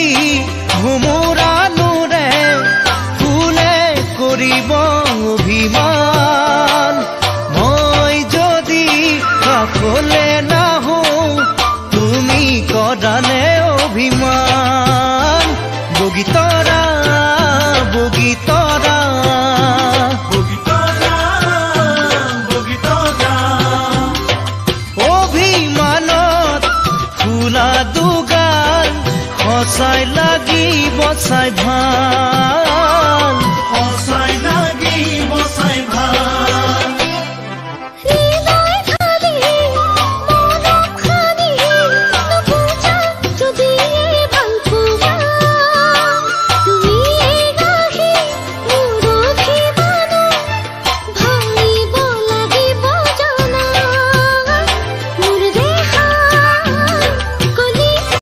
যদি ভোমোৰা নোৰে ফুলে কৰিব অভিমান মই যদি কাষলে নাহো তুমি কৰানে অভিমান বগীতৰা বগীতৰা অভিমানত ফুলা দুগাল সঁচাই লাগিব চাই ভাল